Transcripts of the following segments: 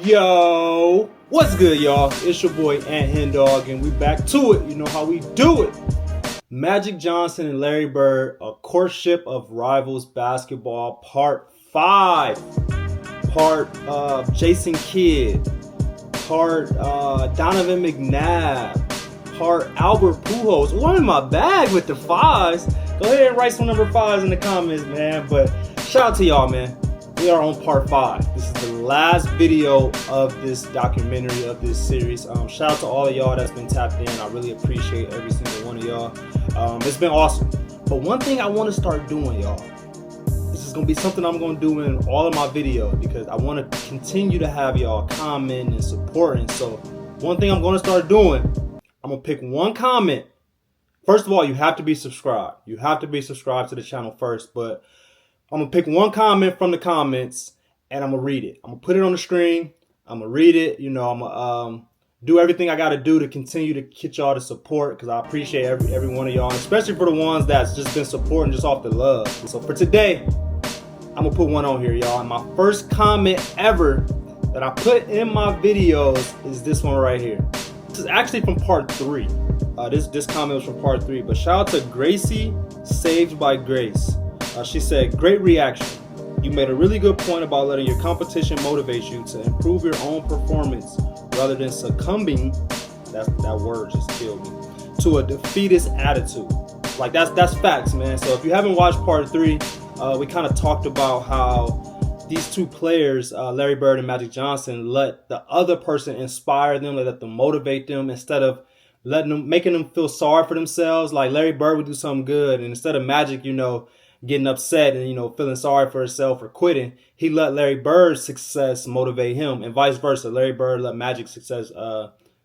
Yo, what's good, y'all? It's your boy HenDawg, and we back to it. You know how we do it. Magic Johnson and Larry Bird, a courtship of rivals basketball, part 5. Part Jason Kidd, part Donovan McNabb, part Albert Pujols. Oh, I'm in my bag with the 5s. Go ahead and write some number 5s in the comments, man. But shout out to y'all, man. We are on part 5. This is the last video of this documentary, of this series. Shout out to all of y'all that's been tapped in. I really appreciate every single one of y'all. It's been awesome. But one thing I want to start doing, y'all, this is going to be something I'm going to do in all of my videos, because I want to continue to have y'all comment and supporting. So one thing I'm going to start doing, I'm going to pick one comment. First of all, you have to be subscribed. You have to be subscribed to the channel first, but I'm going to pick one comment from the comments and I'm going to read it. I'm going to put it on the screen. I'm going to read it. You know, I'm going to do everything I got to do to continue to get y'all to support, because I appreciate every one of y'all, and especially for the ones that's just been supporting just off the love. So for today, I'm going to put one on here, y'all. And my first comment ever that I put in my videos is this one right here. This is actually from part 3. This comment was from part 3. But shout out to Gracie Saved by Grace. She said, "Great reaction. You made a really good point about letting your competition motivate you to improve your own performance rather than succumbing," that word just killed me, "to a defeatist attitude." Like that's facts, man. So if you haven't watched part 3, we kind of talked about how these two players, Larry Bird and Magic Johnson, let the other person inspire them, let them motivate them, instead of making them feel sorry for themselves. Like Larry Bird would do something good, and instead of Magic, getting upset and feeling sorry for himself or quitting, he let Larry Bird's success motivate him, and vice versa. Larry Bird let Magic's success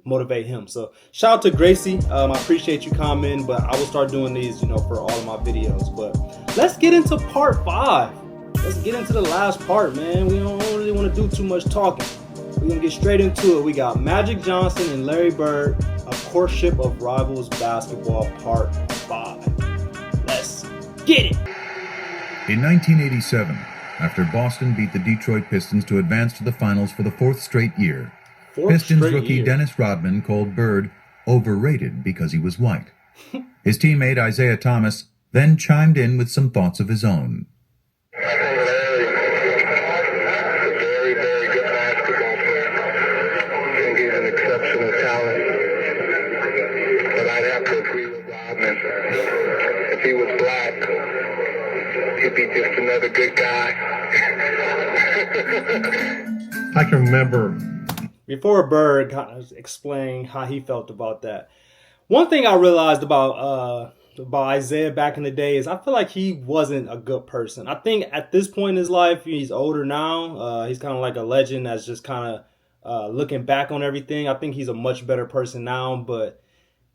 motivate him. So shout out to Gracie. I appreciate you commenting, but I will start doing these for all of my videos. But let's get into part 5. Let's get into the last part, man. We don't really want to do too much talking. We're gonna get straight into it. We got Magic Johnson and Larry Bird, a courtship of rivals basketball, part 5. Let's get it. In 1987, after Boston beat the Detroit Pistons to advance to the finals for the 4th straight year, Pistons rookie Dennis Rodman called Bird overrated because he was white. His teammate Isaiah Thomas then chimed in with some thoughts of his own. Larry is a very, very good basketball player. I think he's an exceptional talent. But I'd have to agree with Rodman. If he was black, he'd be just another good guy. I can remember. Before Bird kind of explained how he felt about that, one thing I realized about Isaiah back in the day is I feel like he wasn't a good person. I think at this point in his life, he's older now. He's kind of like a legend that's just kind of looking back on everything. I think he's a much better person now. But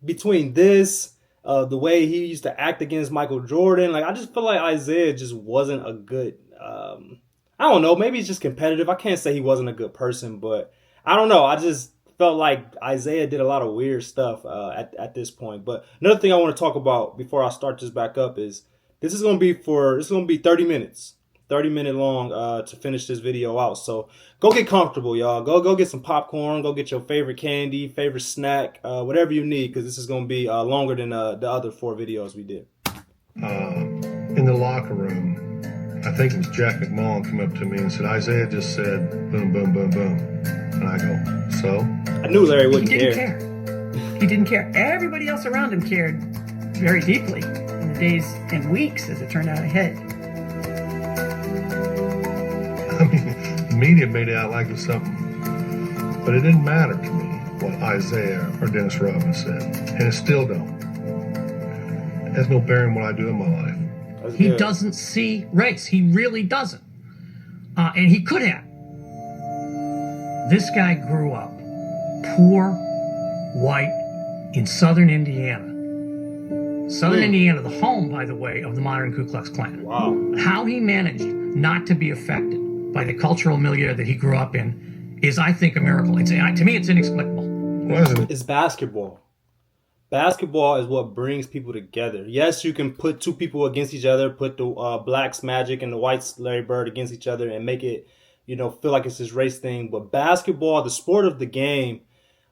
between this, the way he used to act against Michael Jordan, like I just feel like Isaiah just wasn't a good, I don't know, maybe he's just competitive. I can't say he wasn't a good person, but I don't know. I just felt like Isaiah did a lot of weird stuff at this point. But another thing I want to talk about before I start this back up is this is going to be 30 minutes. 30-minute long to finish this video out. So go get comfortable, y'all. Go get some popcorn. Go get your favorite candy, favorite snack, whatever you need, because this is going to be longer than the other 4 videos we did. In the locker room, I think it was Jack McMullen came up to me and said, "Isaiah just said boom, boom, boom, boom." And I go, "So?" I knew Larry wouldn't care. He didn't care. He didn't care. Everybody else around him cared very deeply in the days and weeks, as it turned out, ahead. I mean, the media made it out like it was something. But it didn't matter to me what Isaiah or Dennis Rodman said. And it still don't. It has no bearing on what I do in my life. He doesn't see race. He really doesn't. And he could have. This guy grew up poor, white, in southern Indiana. Southern Indiana, the home, by the way, of the modern Ku Klux Klan. Wow. How he managed not to be affected by the cultural milieu that he grew up in is, I think, a miracle. To me, it's inexplicable. It's basketball. Basketball is what brings people together. Yes, you can put 2 people against each other, put the blacks Magic and the whites Larry Bird against each other and make it feel like it's this race thing. But basketball, the sport of the game,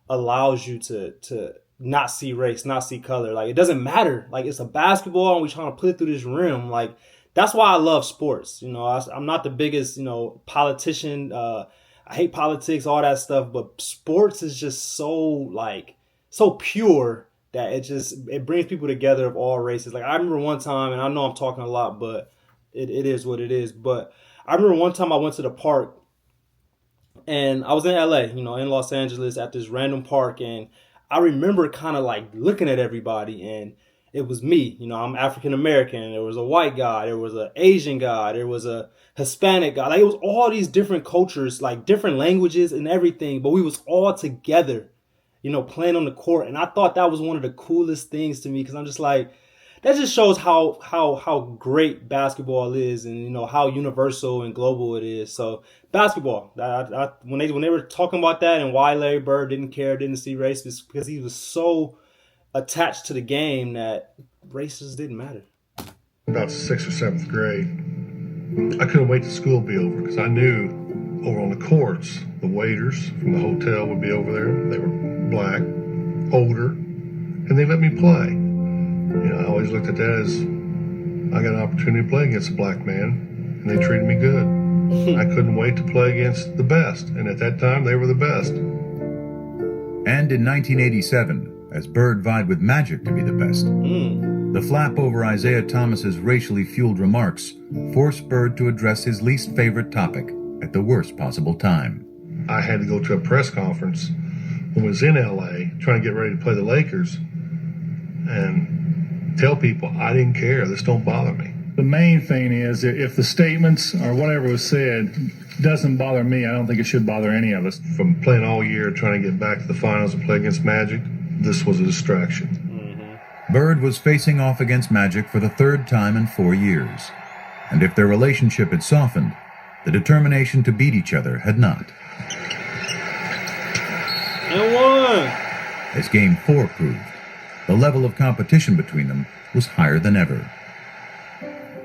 allows you to not see race, not see color. Like, it doesn't matter. Like, it's a basketball and we're trying to put it through this rim. Like, that's why I love sports. I'm not the biggest, politician. I hate politics, all that stuff. But sports is just so pure that it brings people together of all races. Like, I remember one time, and I know I'm talking a lot, but it is what it is. But I remember one time I went to the park, and I was in LA, in Los Angeles at this random park, and I remember kind of like looking at everybody, and it was me. I'm African American. There was a white guy, there was an Asian guy, there was a Hispanic guy. Like, it was all these different cultures, like different languages and everything, but we was all together, playing on the court. And I thought that was one of the coolest things to me, because I'm just like, that just shows how great basketball is, and how universal and global it is. So basketball, when they were talking about that and why Larry Bird didn't see race, because he was so attached to the game that races didn't matter. About 6th or 7th grade, I couldn't wait till school to be over, because I knew over on the courts, the waiters from the hotel would be over there. They were black, older, and they let me play. I always looked at that as I got an opportunity to play against a black man, and they treated me good. I couldn't wait to play against the best, and at that time, they were the best. And in 1987, as Bird vied with Magic to be the best, the flap over Isaiah Thomas's racially fueled remarks forced Bird to address his least favorite topic at the worst possible time. I had to go to a press conference when I was in LA trying to get ready to play the Lakers and tell people I didn't care. This don't bother me. The main thing is, if the statements or whatever was said doesn't bother me, I don't think it should bother any of us. From playing all year, trying to get back to the finals and play against Magic, this was a distraction. Bird was facing off against Magic for the third time in 4 years. And if their relationship had softened, the determination to beat each other had not. And won! As Game 4 proved, the level of competition between them was higher than ever.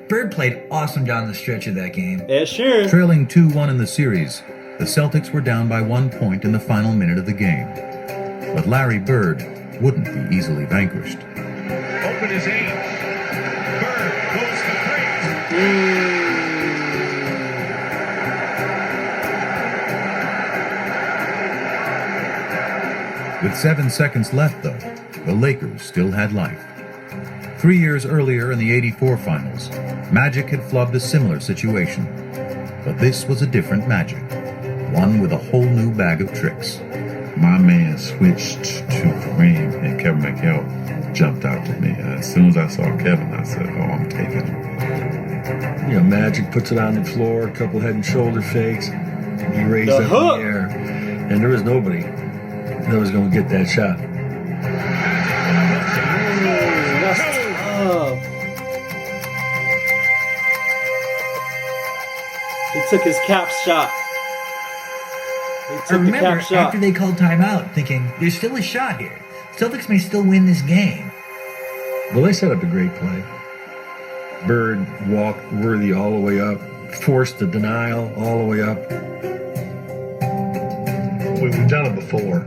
Bird played awesome down the stretch of that game. Yeah, sure. Trailing 2-1 in the series, the Celtics were down by 1 point in the final minute of the game. But Larry Bird wouldn't be easily vanquished. Open his aim. Bird goes for three. With 7 seconds left, though, the Lakers still had life. 3 years earlier in the '84 finals, Magic had flubbed a similar situation. But this was a different Magic, one with a whole new bag of tricks. My man switched to Kareem, and Kevin McHale jumped out to me. As soon as I saw Kevin, I said, oh, I'm taking him. Magic puts it on the floor, a couple head and shoulder fakes. He raised up in the air, and there was nobody that was going to get that shot. He took his cap shot. I remember after they called timeout thinking, there's still a shot here. Celtics may still win this game. Well, they set up a great play. Bird walked Worthy all the way up, forced the denial all the way up. We've done it before.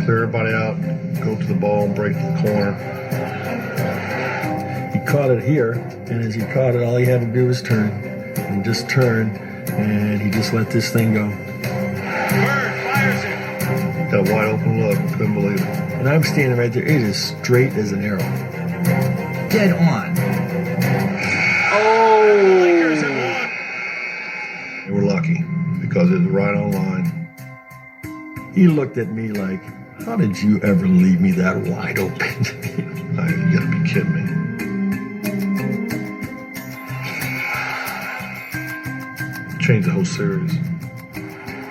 Clear everybody out, go to the ball, and break the corner. He caught it here, and as he caught it, all he had to do was turn. And just turn, and he just let this thing go. Bird fires it. Got a wide open look, couldn't believe it. And I'm standing right there, it is straight as an arrow. Dead on. Oh! Lakers have won. They were lucky, because it was right on line. He looked at me like, how did you ever leave me that wide open? You gotta be kidding me. Changed the whole series.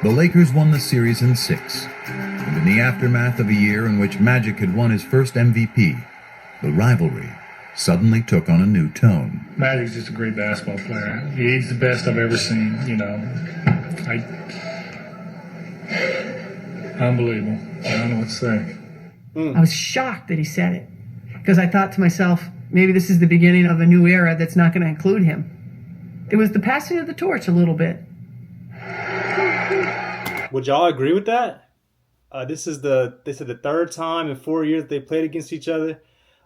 The Lakers won the series in 6. And in the aftermath of a year in which Magic had won his first MVP, the rivalry suddenly took on a new tone. Magic's just a great basketball player. He's the best I've ever seen, Unbelievable. I don't know what to say. I was shocked that he said it, because I thought to myself, maybe this is the beginning of a new era that's not going to include him. It was the passing of the torch a little bit. Would y'all agree with that? They said the third time in 4 years they played against each other.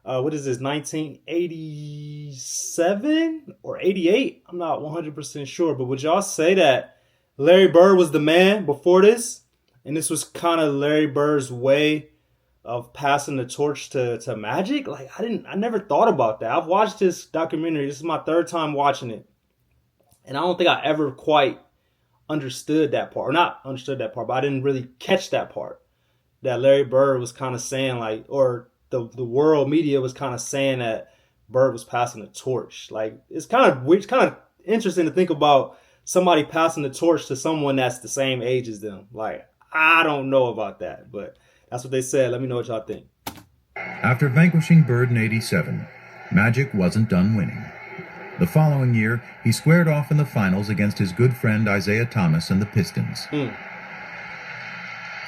What is this, 1987 or 88? I'm not 100% sure, but would y'all say that Larry Bird was the man before this? And this was kind of Larry Bird's way of passing the torch to Magic? Like, I never thought about that. I've watched this documentary. This is my third time watching it. And I don't think I ever quite understood that part. Or not understood that part, but I didn't really catch that part. That Larry Bird was kind of saying, like, or the world media was kind of saying that Bird was passing the torch. Like, it's kind of weird, it's kind of interesting to think about somebody passing the torch to someone that's the same age as them. Like, I don't know about that, but that's what they said. Let me know what y'all think. After vanquishing Bird in '87, Magic wasn't done winning. The following year, he squared off in the finals against his good friend Isaiah Thomas and the Pistons.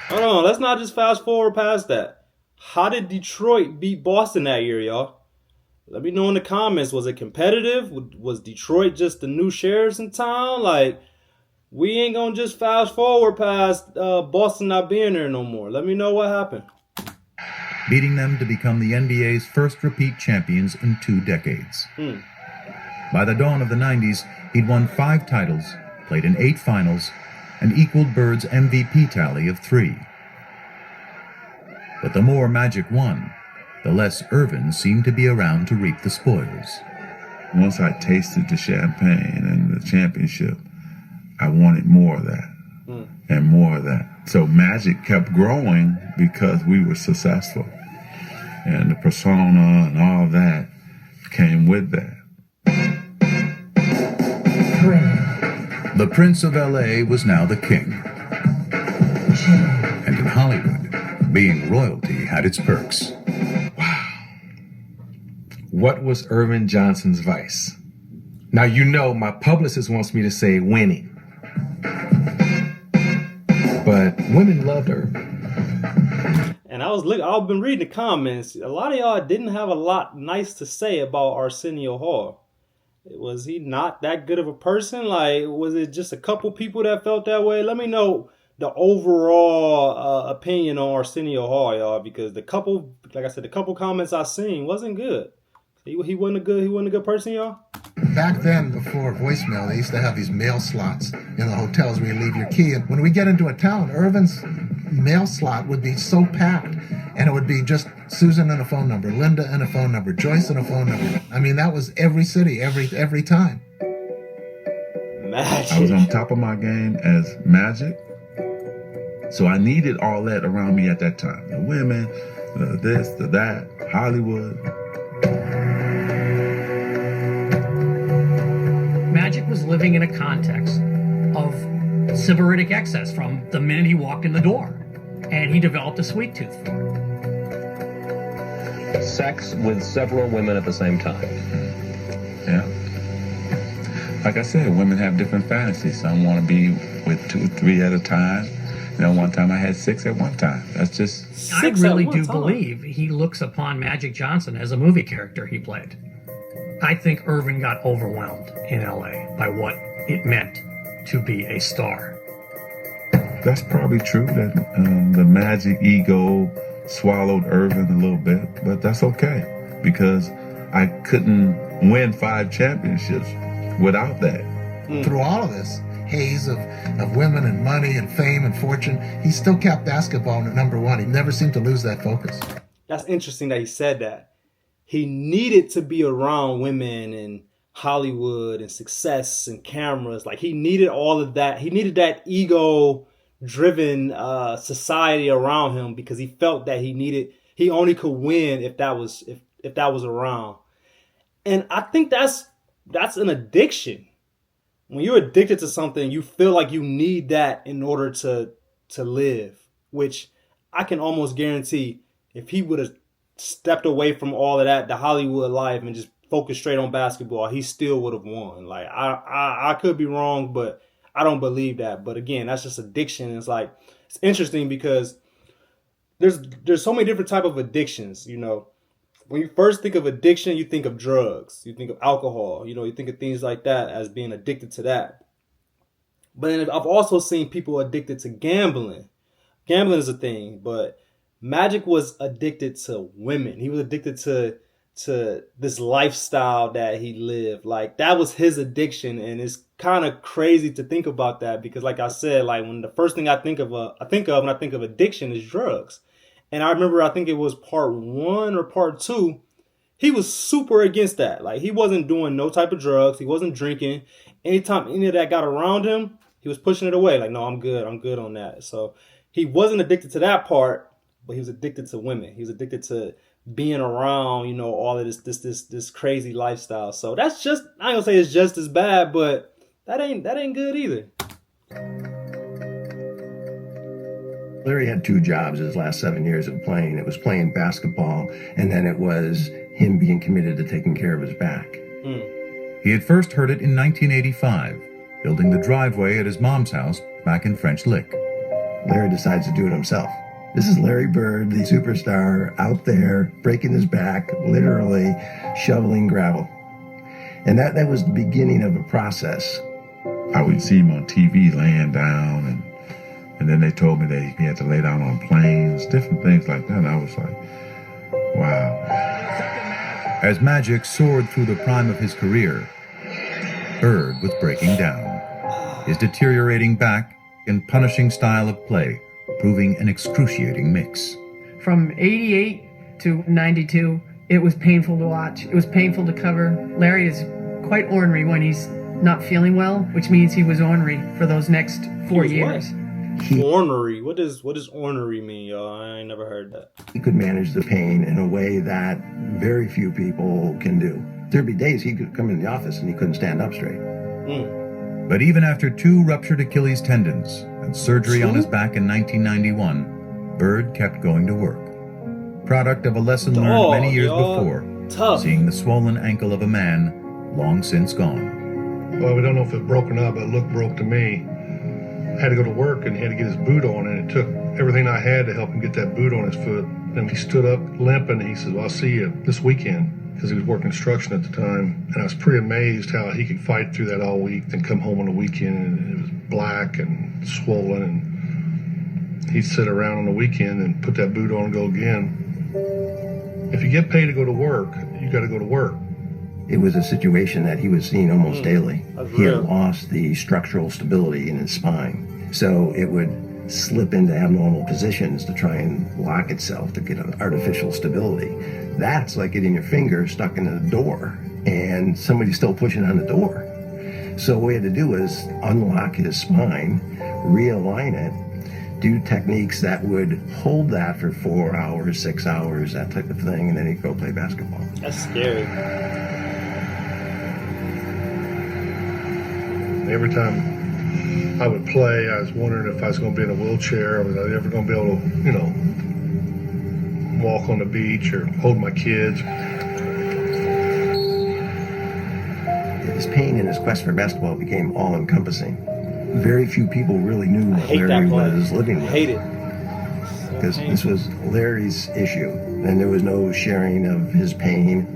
Hold on, let's not just fast forward past that. How did Detroit beat Boston that year, y'all? Let me know in the comments. Was it competitive? Was Detroit just the new sheriffs in town? Like, we ain't gonna just fast forward past Boston not being there no more. Let me know what happened. Beating them to become the NBA's first repeat champions in 2 decades. By the dawn of the 90s, he'd won 5 titles, played in 8 finals, and equaled Bird's MVP tally of 3. But the more Magic won, the less Irvin seemed to be around to reap the spoils. Once I tasted the champagne and the championship, I wanted more of that and more of that. So Magic kept growing because we were successful. And the persona and all that came with that. The Prince of L.A. was now the king. And in Hollywood, being royalty had its perks. Wow. What was Irvin Johnson's vice? Now, you know, my publicist wants me to say winning. But women loved Irvin. And I've been reading the comments. A lot of y'all didn't have a lot nice to say about Arsenio Hall. Was he not that good of a person? Like, was it just a couple people that felt that way? Let me know the overall opinion on Arsenio Hall, y'all, because the couple comments I seen wasn't good. He wasn't a good person, y'all. Back then, before voicemail, they used to have these mail slots in the hotels where you leave your key. And when we get into a town, Irvin's mail slot would be so packed, and it would be just Susan and a phone number, Linda and a phone number, Joyce and a phone number. I mean, that was every city, every time. Magic. I was on top of my game as Magic, so I needed all that around me at that time. The women, the this, the that, Hollywood. Magic was living in a context of sybaritic excess from the minute he walked in the door, and he developed a sweet tooth for it. Sex with several women at the same time. Yeah. Like I said, women have different fantasies. Some want to be with 2 or 3 at a time. You know, one time I had 6 at one time. That's just... I really do believe he looks upon Magic Johnson as a movie character he played. I think Irvin got overwhelmed in LA by what it meant to be a star. That's probably true that the Magic ego swallowed Irvin a little bit, but that's okay because I couldn't win 5 championships without that. Through all of this haze of women and money and fame and fortune, he still kept basketball at number 1. He never seemed to lose that focus. That's interesting that he said that. He needed to be around women and Hollywood and success and cameras. Like, he needed all of that. He needed that ego-driven society around him because he felt that he only could win if that was around. And I think that's an addiction. When you're addicted to something, you feel like you need that in order to live, which I can almost guarantee if he would have stepped away from all of that, the Hollywood life, and just focused straight on basketball, he still would have won. Like, I could be wrong, but I don't believe that. But again, that's just addiction. It's like, it's interesting because there's so many different type of addictions, you know. When you first think of addiction, you think of drugs, you think of alcohol, you know, you think of things like that as being addicted to that. But then I've also seen people addicted to gambling. Gambling is a thing, but Magic was addicted to women. He was addicted to this lifestyle that he lived. Like, that was his addiction, and it's kind of crazy to think about that because, like I said, like when the first thing I think of when I think of addiction is drugs. And I remember, I think it was part 1 or part 2, he was super against that. Like, he wasn't doing no type of drugs. He wasn't drinking. Anytime any of that got around him, he was pushing it away. Like, no, I'm good on that. So he wasn't addicted to that part, but he was addicted to women. He was addicted to being around, you know, all of this crazy lifestyle. So that's just, I ain't gonna say it's just as bad, but that ain't good either. Larry had 2 jobs his last 7 years of playing. It was playing basketball, and then it was him being committed to taking care of his back. He had first heard it in 1985, building the driveway at his mom's house back in French Lick. Larry decides to do it himself. This is Larry Bird, the superstar, out there breaking his back, literally shoveling gravel. And that was the beginning of a process. I would see him on TV laying down, and then they told me that he had to lay down on planes, different things like that. And I was like, wow. As Magic soared through the prime of his career, Bird was breaking down. His deteriorating back and punishing style of play proving an excruciating mix. From 88 to 92, it was painful to watch. It was painful to cover. Larry is quite ornery when he's not feeling well, which means he was ornery for those next 4 years. Ornery? What does ornery mean, y'all? I ain't never heard that. He could manage the pain in a way that very few people can do. There'd be days he could come in the office and he couldn't stand up straight. But even after 2 ruptured Achilles tendons and surgery on his back in 1991, Bird kept going to work. Product of a lesson learned many years before, seeing the swollen ankle of a man long since gone. Well, we don't know if it broke or not, but it looked broke to me. I had to go to work and he had to get his boot on, and it took everything I had to help him get that boot on his foot. And he stood up limping, and he says, well, I'll see you this weekend, because he was working construction at the time. And I was pretty amazed how he could fight through that all week, then come home on the weekend, and it was black and swollen, and he'd sit around on the weekend and put that boot on and go again. If you get paid to go to work, you got to go to work. It was a situation that he was seeing almost daily. He had lost the structural stability in his spine. So it would slip into abnormal positions to try and lock itself to get an artificial stability. That's like getting your finger stuck into the door and somebody's still pushing on the door. So what we had to do was unlock his spine, realign it, do techniques that would hold that for 4 hours, 6 hours, that type of thing, and then he'd go play basketball. That's scary. Every time I would play, I was wondering if I was going to be in a wheelchair, or was I ever going to be able to, walk on the beach or hold my kids. His pain and his quest for basketball became all-encompassing. Very few people really knew what Larry was living with. I hate it. Because this was Larry's issue, and there was no sharing of his pain.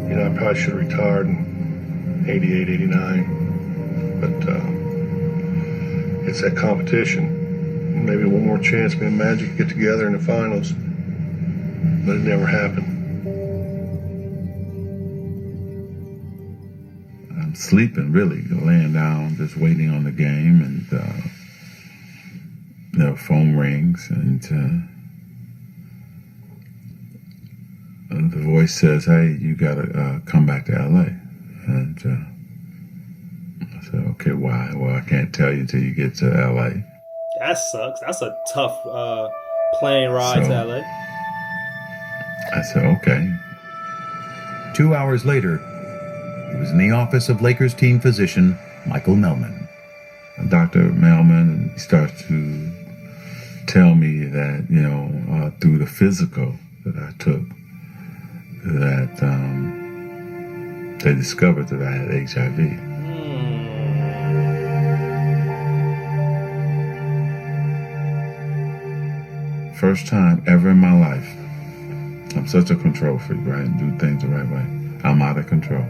I probably should have retired in 88, 89. But it's that competition. Maybe one more chance, me and Magic could get together in the finals. But it never happened. I'm sleeping, really, laying down, just waiting on the game, and the phone rings, and the voice says, hey, you gotta come back to LA. And I said, okay, why? Well, I can't tell you until you get to LA. That sucks. That's a tough plane ride to LA. I said, okay. 2 hours later, he was in the office of Lakers team physician Michael Melman. Dr. Melman starts to tell me that, through the physical that I took, that they discovered that I had HIV. First time ever in my life, I'm such a control freak, right? And do things the right way. I'm out of control.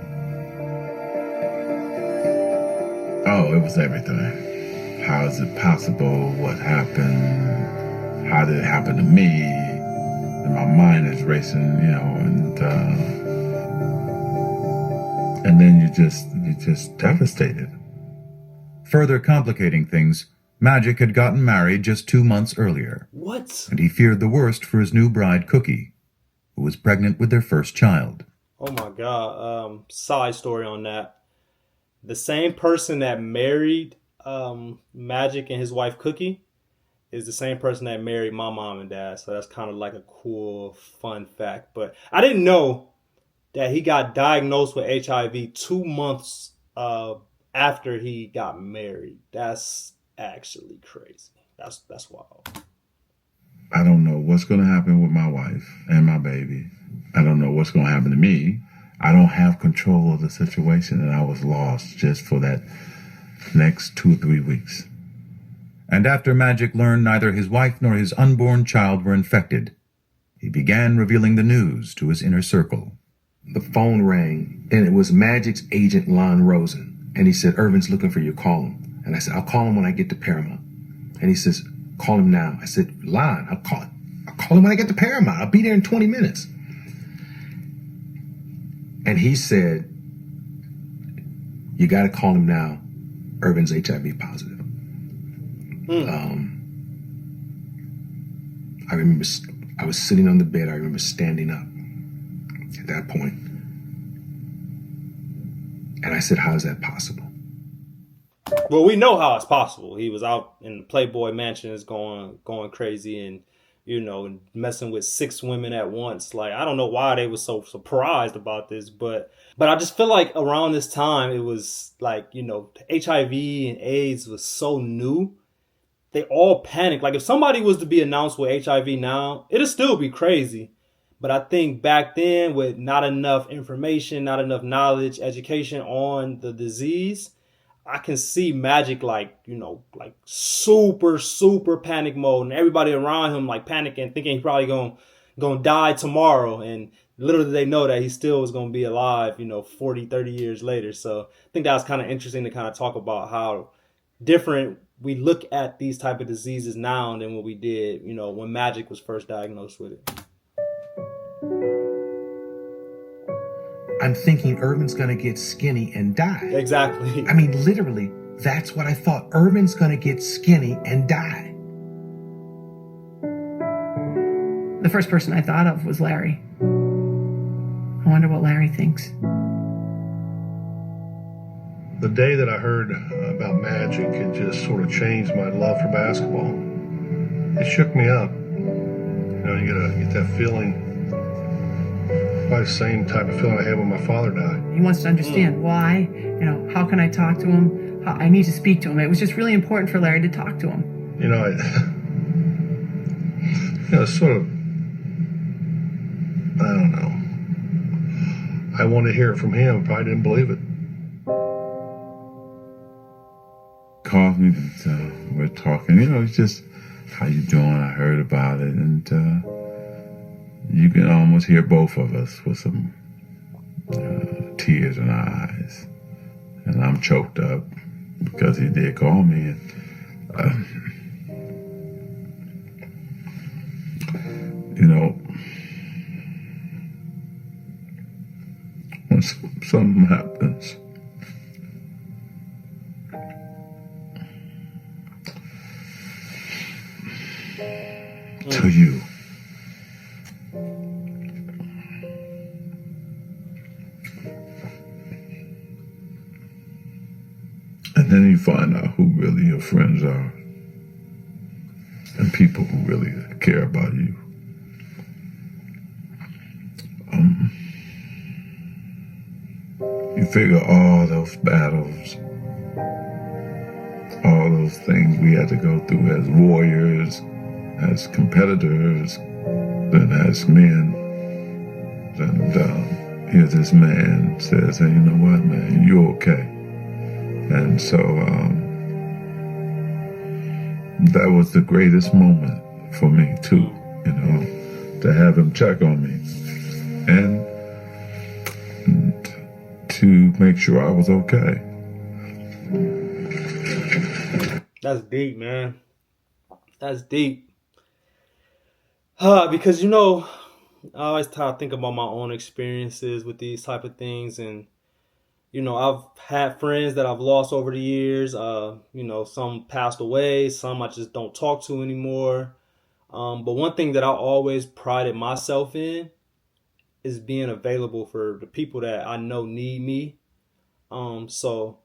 Oh, it was everything. How is it possible? What happened? How did it happen to me? And my mind is racing, and then you're just devastated. Further complicating things, Magic had gotten married just 2 months earlier. What? And he feared the worst for his new bride, Cookie, who was pregnant with their first child. Oh my God. Side story on that. The same person that married Magic and his wife Cookie is the same person that married my mom and dad. So that's kind of like a cool, fun fact. But I didn't know that he got diagnosed with HIV 2 months after he got married. That's actually crazy. That's wild. I don't know what's going to happen with my wife and my baby. I don't know what's going to happen to me. I don't have control of the situation, and I was lost just for that next 2 or 3 weeks. And after Magic learned neither his wife nor his unborn child were infected, he began revealing the news to his inner circle. The phone rang, and it was Magic's agent, Lon Rosen. And he said, Irvin's looking for you, call him. And I said, I'll call him when I get to Paramount. And he says, call him now. I said, Lon, I'll call him when I get to Paramount. I'll be there in 20 minutes. And he said, you got to call him now. Irvin's HIV positive. I remember I was sitting on the bed. I remember standing up at that point. And I said, how is that possible? Well, we know how it's possible. He was out in the Playboy Mansions going crazy and, messing with 6 women at once. Like, I don't know why they were so surprised about this, but I just feel like around this time, it was like, HIV and AIDS was so new. They all panicked. Like, if somebody was to be announced with HIV now, it'd still be crazy. But I think back then, with not enough information, not enough knowledge, education on the disease, I can see Magic like super, super panic mode, and everybody around him like panicking, thinking he's probably gonna die tomorrow. And little did they know that he still was gonna be alive, 40, 30 years later. So I think that was kind of interesting to kind of talk about how different we look at these type of diseases now than what we did, when Magic was first diagnosed with it. I'm thinking Irvin's going to get skinny and die. Exactly. I mean, literally, that's what I thought. Irvin's going to get skinny and die. The first person I thought of was Larry. I wonder what Larry thinks. The day that I heard about Magic, it just sort of changed my love for basketball. It shook me up. You get that feeling. Probably the same type of feeling I had when my father died. He wants to understand why, how can I talk to him? I need to speak to him. It was just really important for Larry to talk to him. Sort of, I don't know. I wanted to hear it from him. Probably didn't believe it. Called me, we're talking, it's just, how you doing? I heard about it, and you can almost hear both of us with some tears in our eyes. And I'm choked up because he did call me. And, when something happens, to you, and then you find out who really your friends are and people who really care about you. You figure all those battles, all those things we had to go through as warriors, as competitors, and as men. And here this man says, hey, you know what, man, you're okay. And so that was the greatest moment for me too, to have him check on me and to make sure I was okay. That's deep, man. That's deep. Because, you know, I always try to think about my own experiences with these type of things. And, you know, I've had friends that I've lost over the years. You know, some passed away. Some I just don't talk to anymore. But one thing that I always prided myself in is being available for the people that I know need me. So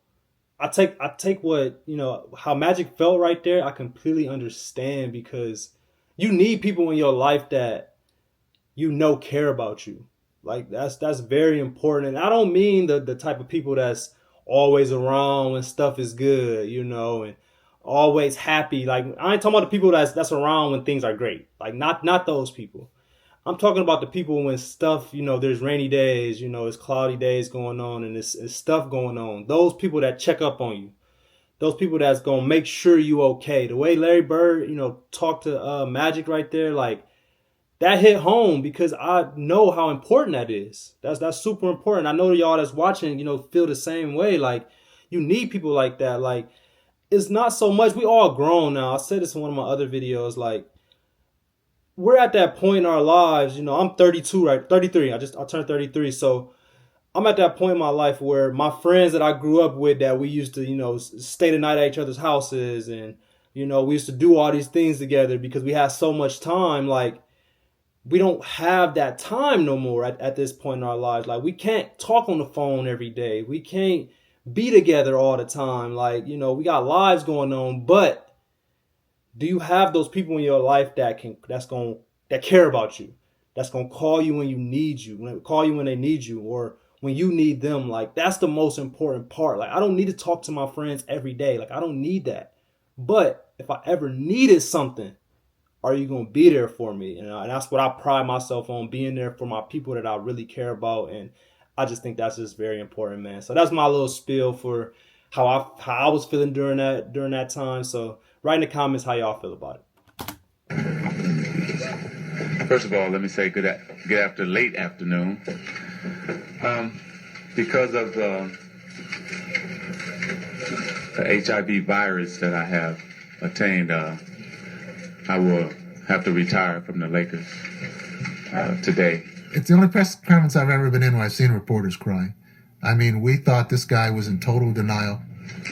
I take what, you know, how Magic felt right there. I completely understand, because you need people in your life that you know care about you. Like that's very important. And I don't mean the type of people that's always around when stuff is good, you know, and always happy. Like, I ain't talking about the people that's around when things are great. Like, not those people. I'm talking about the people when stuff, you know, there's rainy days, you know, it's cloudy days going on, and it's stuff going on. Those people that check up on you. Those people that's going to make sure you okay. The way Larry Bird, you know, talked to Magic right there, like, that hit home, because I know how important that is. That's super important. I know y'all that's watching, you know, feel the same way. Like, you need people like that. Like, it's not so much, we all grown now. I said this in one of my other videos, like, we're at that point in our lives, you know, I'm 32, right? 33. I turned 33. So I'm at that point in my life where my friends that I grew up with, that we used to, you know, stay the night at each other's houses, and, you know, we used to do all these things together because we had so much time. Like, we don't have that time no more at this point in our lives. Like, we can't talk on the phone every day. We can't be together all the time. Like, you know, we got lives going on, but do you have those people in your life that care about you, that's gonna call you when you need you, call you when they need you, or when you need them? Like, that's the most important part. Like, I don't need to talk to my friends every day. Like, I don't need that. But if I ever needed something, are you gonna be there for me? And that's what I pride myself on, being there for my people that I really care about. And I just think that's just very important, man. So that's my little spiel for how I was feeling during that time. So write in the comments how y'all feel about it. First of all, let me say late afternoon. Because of the HIV virus that I have attained, I will have to retire from the Lakers today. It's the only press conference I've ever been in where I've seen reporters cry. I mean, we thought this guy was in total denial.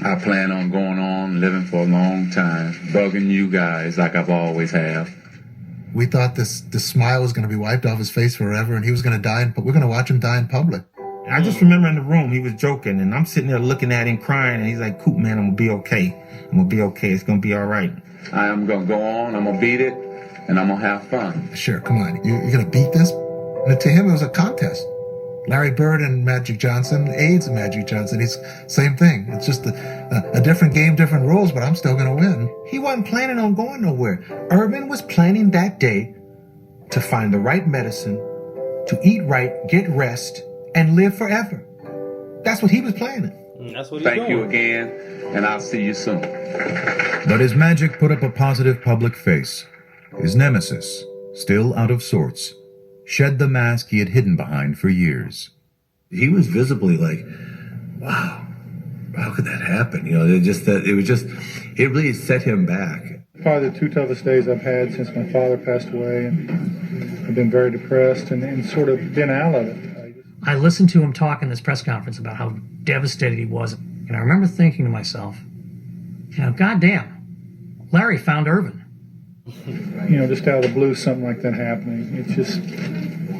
I plan on going on, living for a long time, bugging you guys like I've always have. We thought this smile was going to be wiped off his face forever, and he was going to die, but we're going to watch him die in public. I just remember in the room, he was joking, and I'm sitting there looking at him crying, and he's like, "Coop, man, I'm going to be okay. I'm going to be okay. It's going to be all right." I am going to go on, I'm going to beat it, and I'm going to have fun. Sure, come on. You're going to beat this? And to him, it was a contest. Larry Bird and Magic Johnson, AIDS and Magic Johnson, it's same thing. It's just a different game, different rules, but I'm still going to win. He wasn't planning on going nowhere. Irvin was planning that day to find the right medicine, to eat right, get rest, and live forever. That's what he was planning. That's what he's doing. Thank you again, and I'll see you soon. But his Magic put up a positive public face. His nemesis, still out of sorts, shed the mask he had hidden behind for years. He was visibly like, wow, how could that happen? You know, it really set him back. Probably the two toughest days I've had since my father passed away, and I've been very depressed and sort of been out of it. I listened to him talk in this press conference about how devastated he was, and I remember thinking to myself, you know, goddamn, Larry found Irvin. You know, just out of the blue, something like that happening. It's just,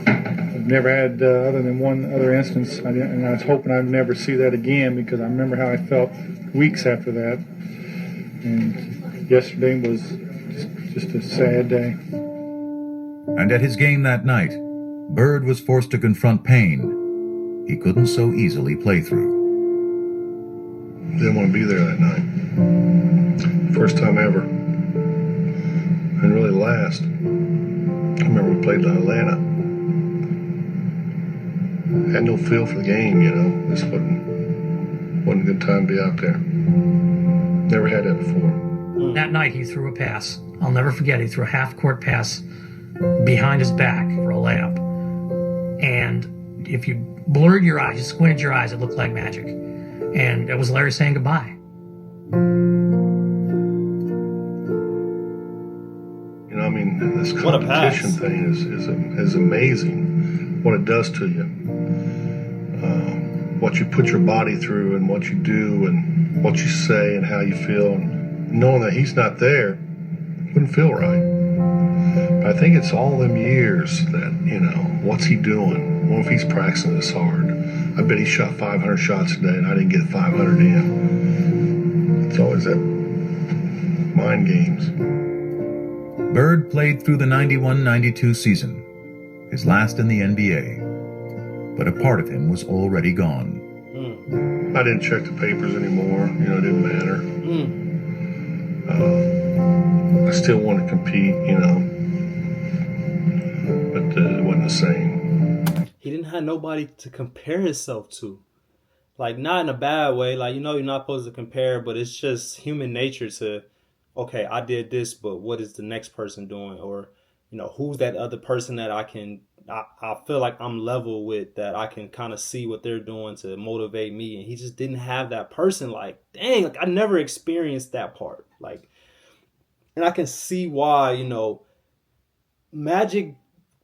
I've never had, other than one other instance, and I was hoping I'd never see that again, because I remember how I felt weeks after that. And yesterday was just a sad day. And at his game that night, Bird was forced to confront pain he couldn't so easily play through. Didn't want to be there that night. First time ever. And really last. I remember we played in Atlanta. Had no feel for the game, you know. This wasn't a good time to be out there. Never had that before. That night he threw a pass. I'll never forget, he threw a half-court pass behind his back for a layup. And if you blurred your eyes, just squinted your eyes, it looked like magic. And it was Larry saying goodbye. mean, this competition thing is amazing. What it does to you, what you put your body through, and what you do, and what you say, and how you feel. And knowing that he's not there wouldn't feel right. But I think it's all them years that, you know, what's he doing? What if he's practicing this hard? I bet he shot 500 shots a day, and I didn't get 500 in. It's always that mind games. Bird played through the 91-92 season, his last in the NBA, but a part of him was already gone. I didn't check the papers anymore. You know, it didn't matter. I still want to compete, you know, but it wasn't the same. He didn't have nobody to compare himself to. Like, not in a bad way. Like, you know, you're not supposed to compare, but it's just human nature to, okay, I did this, but what is the next person doing? Or, you know, who's that other person that I feel like I'm level with, that I can kind of see what they're doing to motivate me. And he just didn't have that person. Like, dang, like, I never experienced that part. Like, and I can see why, you know, Magic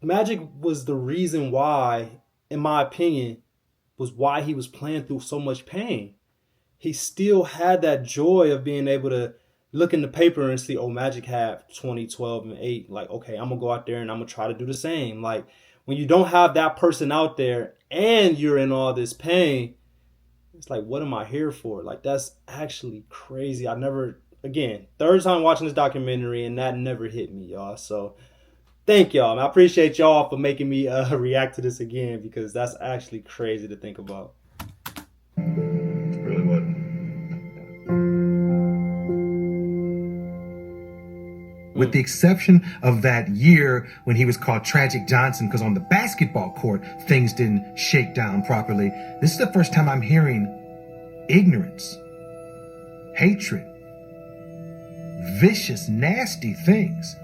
was the reason why, in my opinion, was why he was playing through so much pain. He still had that joy of being able to look in the paper and see, oh, Magic had 20, 12, and 8. Like, okay, I'm going to go out there and I'm going to try to do the same. Like, when you don't have that person out there and you're in all this pain, it's like, what am I here for? Like, that's actually crazy. Again, third time watching this documentary, and that never hit me, y'all. So thank y'all. I appreciate y'all for making me react to this again, because that's actually crazy to think about. Really wasn't. With the exception of that year when he was called Tragic Johnson, because on the basketball court, things didn't shake down properly. This is the first time I'm hearing ignorance, hatred, vicious, nasty things.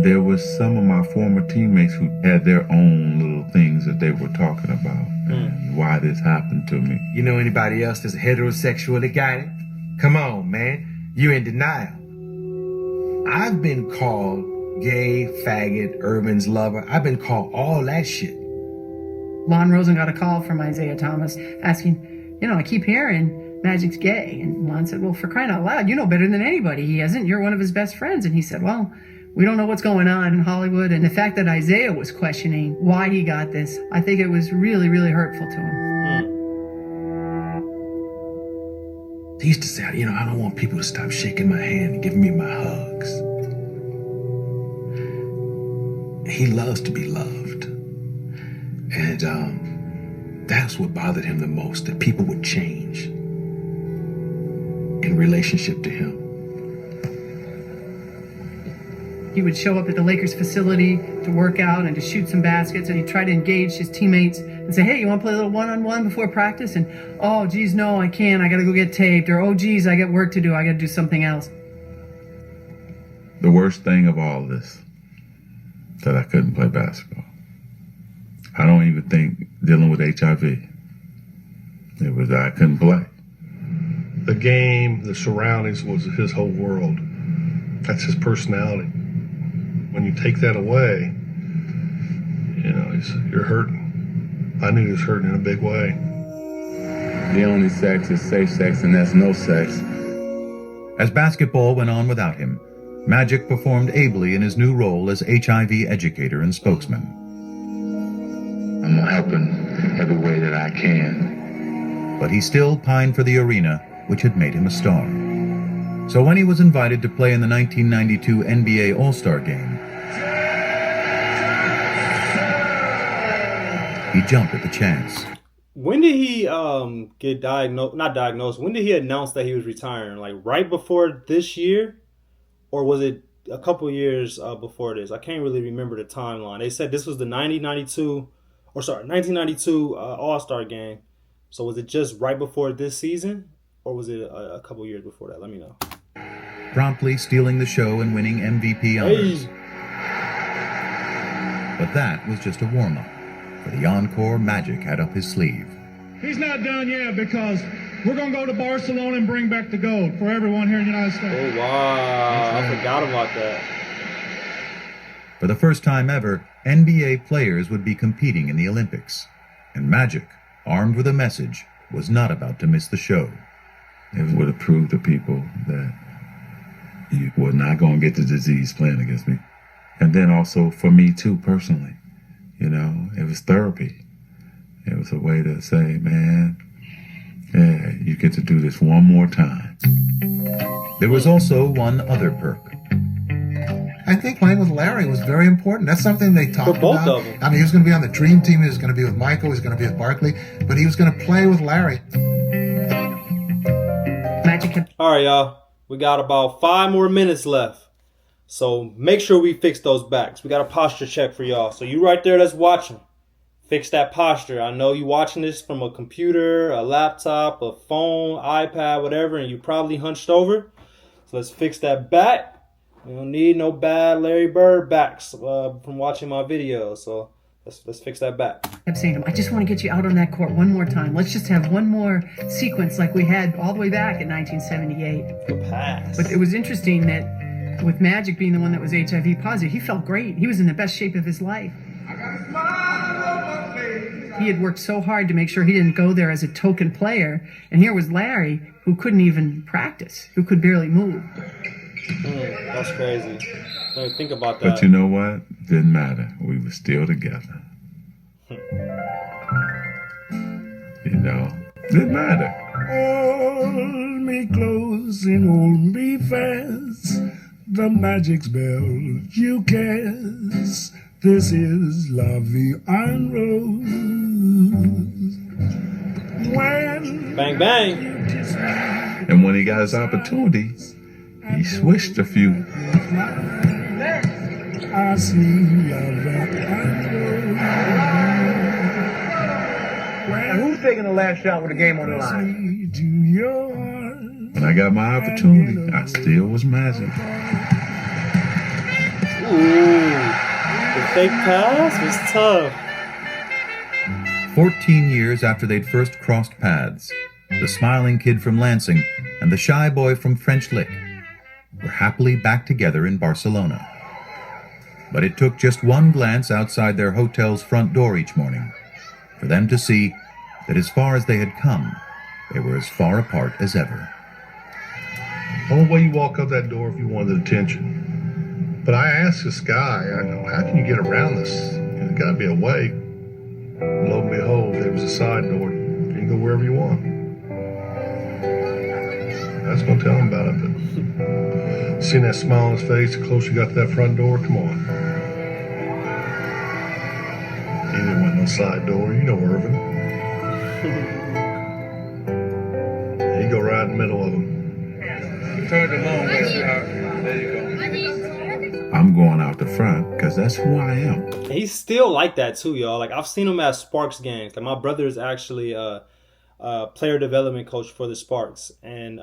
There was some of my former teammates who had their own little things that they were talking about and why this happened to me. You know anybody else that's heterosexual that got it? Come on, man. You in denial. I've been called gay, faggot, Urban's lover. I've been called all that shit. Lon Rosen got a call from Isaiah Thomas asking, you know, I keep hearing Magic's gay. And Lon said, well, for crying out loud, you know better than anybody he isn't. You're one of his best friends. And he said, well, we don't know what's going on in Hollywood. And the fact that Isaiah was questioning why he got this, I think it was really, really hurtful to him. He used to say, you know, I don't want people to stop shaking my hand and giving me my hugs. He loves to be loved. And that's what bothered him the most, that people would change in relationship to him. He would show up at the Lakers facility to work out and to shoot some baskets, and he'd try to engage his teammates and say, hey, you want to play a little one-on-one before practice? And, oh, geez, no, I can't. I got to go get taped. Or, oh, geez, I got work to do. I got to do something else. The worst thing of all this, that I couldn't play basketball. I don't even think dealing with HIV. It was I couldn't play. The game, the surroundings was his whole world. That's his personality. When you take that away, you know, you're hurting. I knew he was hurting in a big way. The only sex is safe sex, and that's no sex. As basketball went on without him, Magic performed ably in his new role as HIV educator and spokesman. I'm helping every way that I can. But he still pined for the arena, which had made him a star. So when he was invited to play in the 1992 NBA All-Star Game, he jumped at the chance. When did he get diagnosed? Not diagnosed. When did he announce that he was retiring? Like right before this year? Or was it a couple years before this? I can't really remember the timeline. They said this was the 1992 All-Star Game. So was it just right before this season? Or was it a couple years before that? Let me know. Promptly stealing the show and winning MVP honors. But that was just a warm-up. For the encore Magic had up his sleeve. He's not done yet, because we're going to go to Barcelona and bring back the gold for everyone here in the United States. Oh, wow. I forgot about that. For the first time ever, NBA players would be competing in the Olympics. And Magic, armed with a message, was not about to miss the show. It would have proved to people that you were not going to get the disease playing against me. And then also for me too, personally, it was therapy. It was a way to say, man, yeah, you get to do this one more time. There was also one other perk. I think playing with Larry was very important. That's something they talked For both about. of them. I mean, he was going to be on the Dream Team. He was going to be with Michael. He was going to be with Barkley. But he was going to play with Larry. All right, y'all. We got about 5 more minutes left. So make sure we fix those backs. We got a posture check for y'all. So you right there that's watching, fix that posture. I know you watching this from a computer, a laptop, a phone, iPad, whatever, and you probably hunched over. So let's fix that back. We don't need no bad Larry Bird backs from watching my videos. So let's fix that back. I kept saying to him, I just want to get you out on that court one more time. Let's just have one more sequence like we had all the way back in 1978. The pass. But it was interesting that with Magic being the one that was HIV positive, he felt great. He was in the best shape of his life. He had worked so hard to make sure he didn't go there as a token player. And here was Larry, who couldn't even practice, who could barely move. That's crazy. Let me think about that. But you know what? Didn't matter. We were still together. Didn't matter. Hold me close and hold me fast. The magic's bell you cast. This is La Vie en Rose. When bang bang. And when he got his opportunity, he switched a few. I see La Vie en Rose. And who's taking the last shot with the game on the line? When I got my opportunity, I still was Magic. Ooh, the fake pass was tough. 14 years after they'd first crossed paths, the smiling kid from Lansing and the shy boy from French Lick were happily back together in Barcelona. But it took just one glance outside their hotel's front door each morning for them to see that as far as they had come, they were as far apart as ever. Only way you walk up that door if you wanted attention. But I asked this guy, how can you get around this? There's got to be a way. Lo and behold, there was a side door. You can go wherever you want. I was going to tell him about it, but seeing that smile on his face, the closer you got to that front door, come on. Either went no side door, Irvin. You go right in the middle of them. Turn the long way, sweetheart. There you go. I'm going out the front because that's who I am. He's still like that too, y'all. Like I've seen him at Sparks games. Like my brother is actually a player development coach for the Sparks, and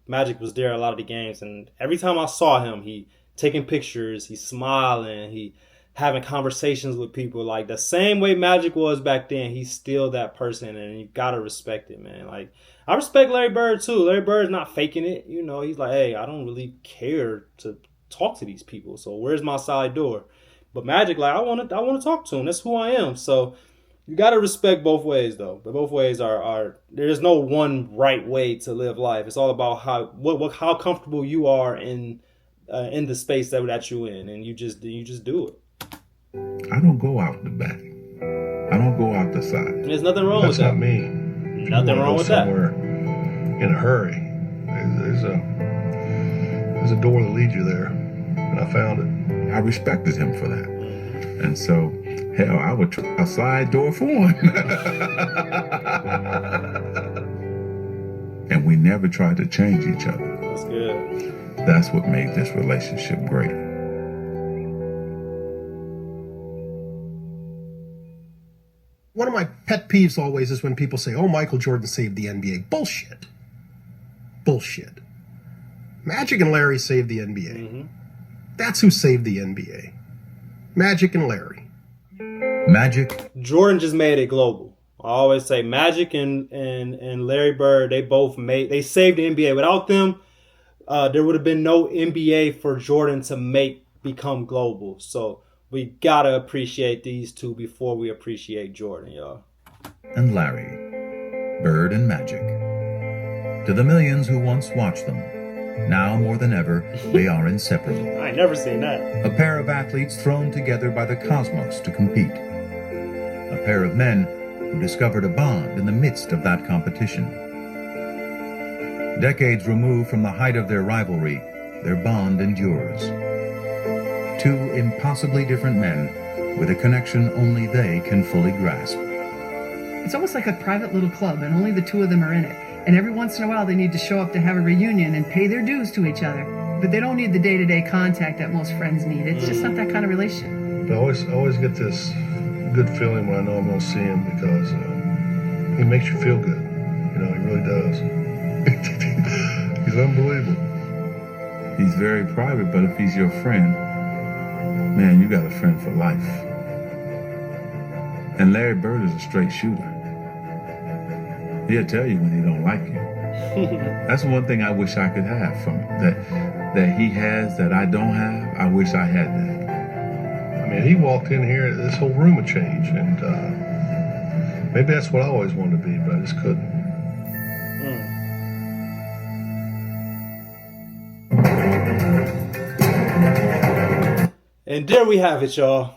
Magic was there a lot of the games. And every time I saw him, he taking pictures, he's smiling, he having conversations with people. Like the same way Magic was back then, he's still that person, and you gotta respect it, man. Like I respect Larry Bird too. Larry Bird's not faking it, He's like, hey, I don't really care to talk to these people, so where's my side door? But Magic, like I want to talk to him. That's who I am. So you got to respect both ways, though. But both ways are there's no one right way to live life. It's all about how comfortable you are in the space that you're in, and you just do it. I don't go out the back. I don't go out the side. There's nothing wrong with that. That's not me. Nothing wrong with that. Somewhere in a hurry. There's a door that leads you there, and I found it. I respected him for that. And so, hell, I would try a side door for him. And we never tried to change each other. That's good. That's what made this relationship great. One of my pet peeves always is when people say, oh, Michael Jordan saved the NBA. Bullshit. Bullshit. Magic and Larry saved the NBA. Mm-hmm. That's who saved the NBA. Magic and Larry. Magic. Jordan just made it global. I always say Magic and Larry Bird, they saved the NBA. Without them, there would have been no NBA for Jordan to become global. So we gotta appreciate these two before we appreciate Jordan, y'all. And Larry, Bird and Magic. To the millions who once watched them, now more than ever, they are inseparable. I ain't never seen that. A pair of athletes thrown together by the cosmos to compete. A pair of men who discovered a bond in the midst of that competition. Decades removed from the height of their rivalry, their bond endures. Two impossibly different men with a connection only they can fully grasp. It's almost like a private little club, and only the two of them are in it. And every once in a while, they need to show up to have a reunion and pay their dues to each other. But they don't need the day-to-day contact that most friends need. It's just not that kind of relationship. But I always get this good feeling when I know I'm going to see him because he makes you feel good. You know, he really does. He's unbelievable. He's very private, but if he's your friend, man, you got a friend for life. And Larry Bird is a straight shooter. He'll tell you when he don't like you. That's one thing I wish I could have from that he has that I don't have. I wish I had that. I mean, he walked in here, this whole room would change, and maybe that's what I always wanted to be, but I just couldn't. And there we have it, y'all.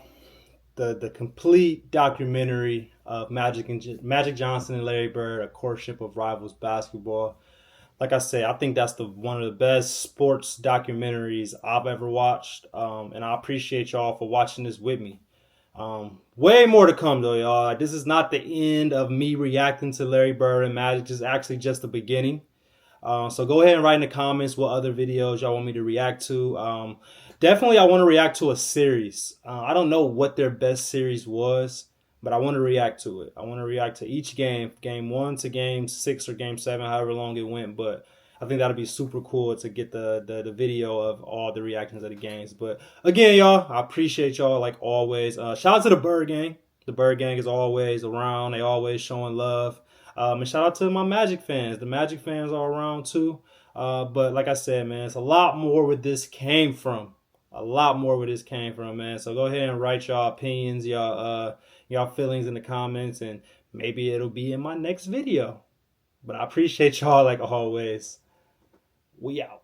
The complete documentary of Magic Johnson and Larry Bird, A Courtship of Rivals Basketball. Like I said, I think that's one of the best sports documentaries I've ever watched. And I appreciate y'all for watching this with me. Way more to come though, y'all. This is not the end of me reacting to Larry Bird and Magic. This is actually just the beginning. So go ahead and write in the comments what other videos y'all want me to react to. Definitely, I want to react to a series. I don't know what their best series was, but I want to react to it. I want to react to each game, game 1 to game 6 or game 7, however long it went. But I think that'll be super cool to get the video of all the reactions of the games. But again, y'all, I appreciate y'all like always. Shout out to the Bird Gang. The Bird Gang is always around. They always showing love. And shout out to my Magic fans. The Magic fans are around too. But like I said, man, it's a lot more where this came from. A lot more where this came from, man. So go ahead and write y'all opinions, y'all feelings in the comments, and maybe it'll be in my next video. But I appreciate y'all like always. We out.